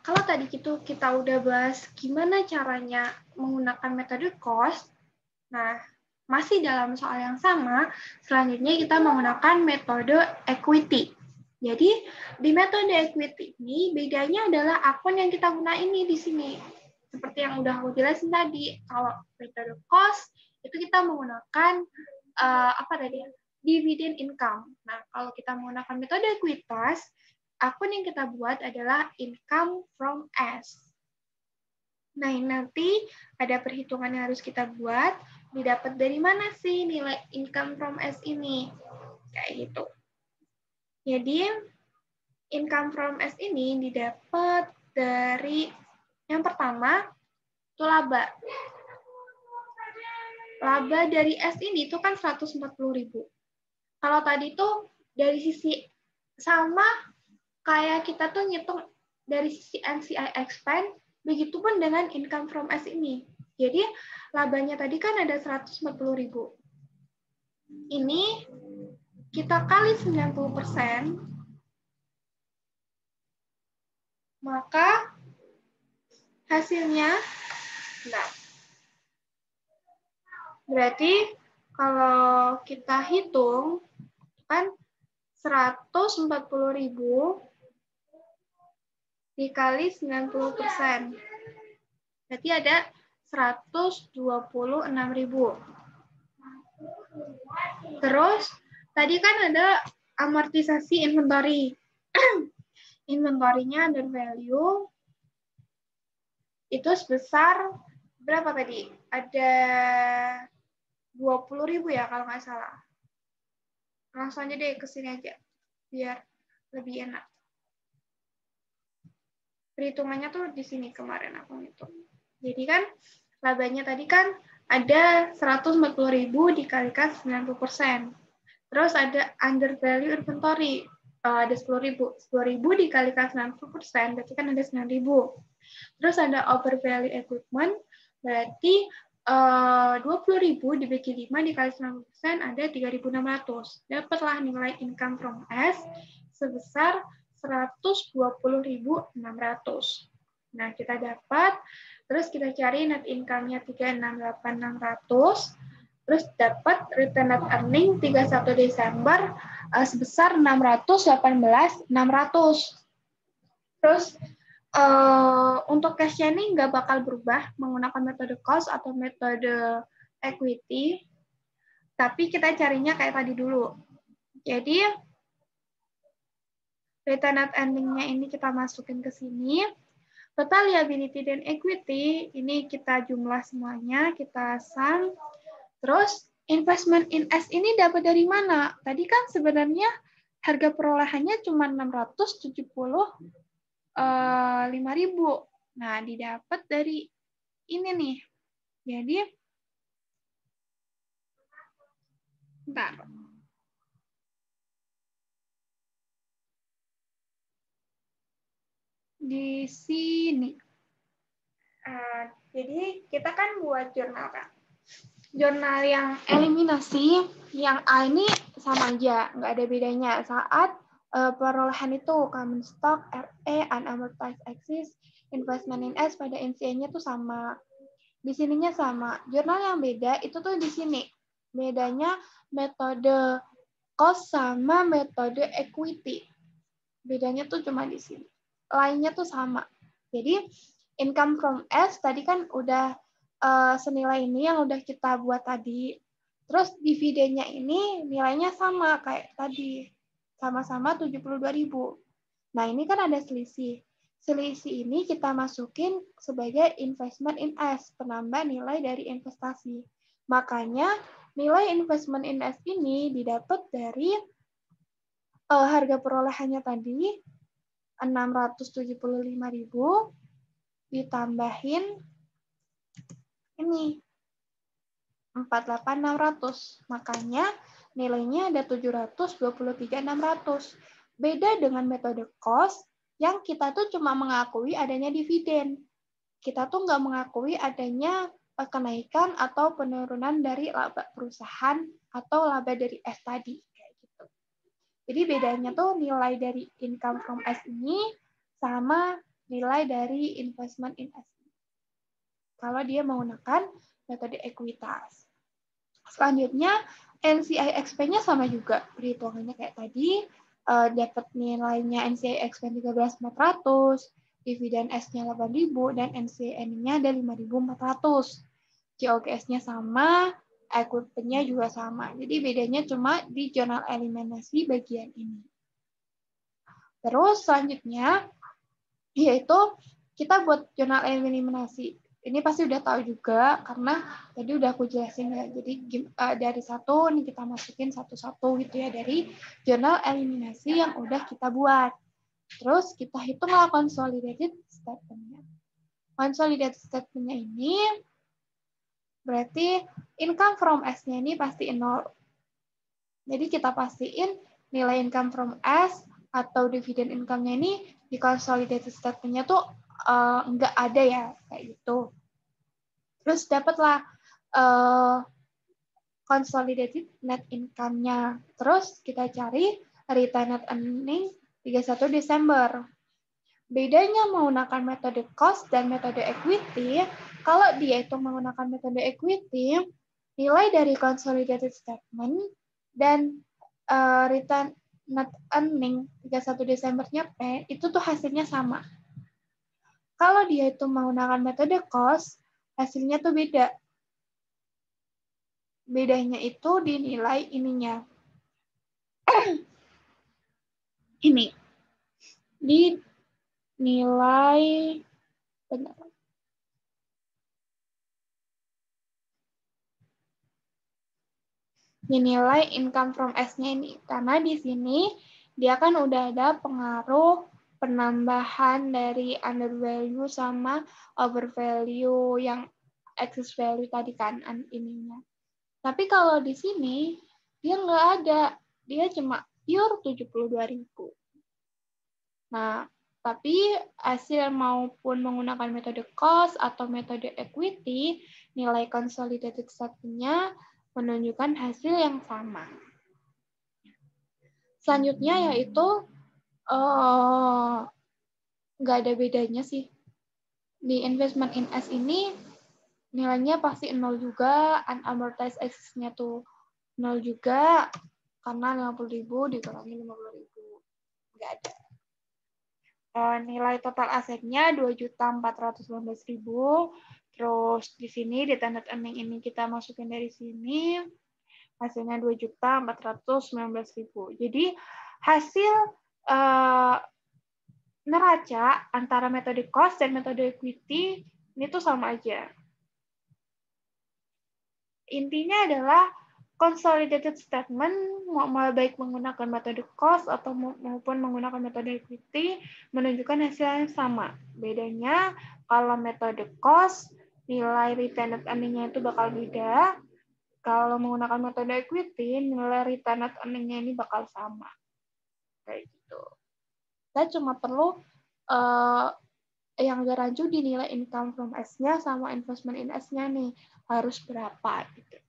kalau tadi kita udah bahas gimana caranya menggunakan metode cost, nah masih dalam soal yang sama, selanjutnya kita menggunakan metode equity. Jadi di metode equity ini bedanya adalah akun yang kita gunain ini di sini. Seperti yang udah aku jelasin tadi, kalau metode cost itu kita menggunakan dividen income. Nah, kalau kita menggunakan metode ekuitas, akun yang kita buat adalah income from S. Nah, nanti ada perhitungan yang harus kita buat, didapat dari mana sih nilai income from S ini? Kayak gitu. Jadi, income from S ini didapat dari yang pertama, itu laba. Laba dari S ini itu kan 140.000. Kalau tadi tuh dari sisi sama kayak kita tuh ngitung dari sisi NCI expand, begitupun dengan income from S ini. Jadi labanya tadi kan ada 140.000. Ini kita kali 90%, maka hasilnya, nah, berarti kalau kita hitung, kan 140.000 dikali 90%. Berarti ada 126.000. Terus, tadi kan ada amortisasi inventory. Inventory-nya under value itu sebesar berapa tadi? Ada 20.000 ya kalau nggak salah. Langsung aja deh ke sini aja biar lebih enak. Perhitungannya tuh di sini kemarin aku ngitung. Jadi kan labanya tadi kan ada 140.000 dikalikan 90%. Terus ada under value inventory, ada 10.000. 10.000 dikalikan 90%, berarti kan ada 9.000. Terus ada over value equipment, berarti 20.000 dibagi 5 dikali 90% ada 3.600. Dapatlah nilai income from S sebesar 120.600. Nah, kita dapat, terus kita cari net income-nya 368.600, terus dapat return net earning 31 Desember sebesar 618.600. Terus untuk cash-nya ini nggak bakal berubah menggunakan metode cost atau metode equity, tapi kita carinya kayak tadi dulu. Jadi, return net earning-nya ini kita masukin ke sini. Total liability dan equity, ini kita jumlah semuanya, kita sum. Terus, investment in S ini dapat dari mana? Tadi kan sebenarnya harga perolehannya cuma 675.000. Nah, didapat dari ini nih. Jadi, bentar. Di sini. Jadi, kita kan buat jurnal, kan? Jurnal yang eliminasi, yang A ini sama aja, nggak ada bedanya. Saat perolehan itu, common stock, RE, unamortized exit, investment in S pada NCI-nya tuh sama. Di sininya sama. Jurnal yang beda itu tuh di sini. Bedanya metode cost sama metode equity. Bedanya tuh cuma di sini. Lainnya tuh sama. Jadi income from S tadi kan udah senilai ini yang udah kita buat tadi. Terus dividennya ini nilainya sama kayak tadi. Sama-sama 72.000. Nah, ini kan ada selisih. Selisih ini kita masukin sebagai investment in S, penambah nilai dari investasi. Makanya nilai investment in S ini didapat dari harga perolehannya tadi 675.000 ditambahin ini 48.600. Makanya nilainya ada 723.600. Beda dengan metode cost yang kita tuh cuma mengakui adanya dividen. Kita tuh nggak mengakui adanya kenaikan atau penurunan dari laba perusahaan atau laba dari S tadi. Kayak gitu. Jadi bedanya tuh nilai dari income from S ini sama nilai dari investment in S. Kalau dia menggunakan metode ekuitas. Selanjutnya, NCI-XP-nya sama juga. Perhitungannya kayak tadi, dapat nilainya NCI-XP 13.400, dividen S-nya 8.000, dan NCI-nya ada 5.400. GOGS-nya sama, equipment-nya juga sama. Jadi bedanya cuma di jurnal eliminasi bagian ini. Terus selanjutnya, yaitu kita buat jurnal eliminasi. Ini pasti udah tahu juga karena tadi udah aku jelasin ya. Jadi dari satu nih kita masukin satu-satu gitu ya dari jurnal eliminasi yang udah kita buat. Terus kita hitunglah consolidated statement-nya. Consolidated statement-nya ini berarti income from S-nya ini pasti 0. Jadi kita pastiin nilai income from S atau dividend income-nya ini di consolidated statement-nya tuh nggak ada ya, kayak gitu. Terus dapatlah consolidated net income-nya. Terus kita cari return net earning 31 Desember. Bedanya menggunakan metode cost dan metode equity, kalau dia itu menggunakan metode equity, nilai dari consolidated statement dan return net earning 31 Desembernya P, itu tuh hasilnya sama. Kalau dia itu menggunakan metode cost, hasilnya tuh beda. Bedanya itu di nilai ininya. Ini. Di nilai, bentar. Dinilai income from S-nya ini. Karena di sini dia kan udah ada pengaruh penambahan dari undervalue sama overvalue yang excess value tadi kan ininya. Tapi kalau di sini dia nggak ada. Dia cuma pure 72.000. Nah, tapi hasil maupun menggunakan metode cost atau metode equity, nilai consolidated statement-nya menunjukkan hasil yang sama. Selanjutnya yaitu nggak ada bedanya sih. Di investment in S ini nilainya pasti 0 juga, unamortized excess-nya tuh 0 juga, karena 50.000 dikurangi 50.000. Nggak ada. Nilai total asetnya 2.419.000. Terus di sini di net earning ini kita masukin dari sini, hasilnya 2.419.000. Jadi hasil neraca antara metode cost dan metode equity ini tuh sama aja. Intinya adalah consolidated statement, mau baik menggunakan metode cost atau maupun menggunakan metode equity, menunjukkan hasil yang sama. Bedanya, kalau metode cost, nilai retained earning-nya itu bakal beda. Kalau menggunakan metode equity, nilai retained earning-nya ini bakal sama. Kayak gitu. Kita cuma perlu yang agak rancu di nilai income from S-nya sama investment in S-nya nih. Harus berapa gitu.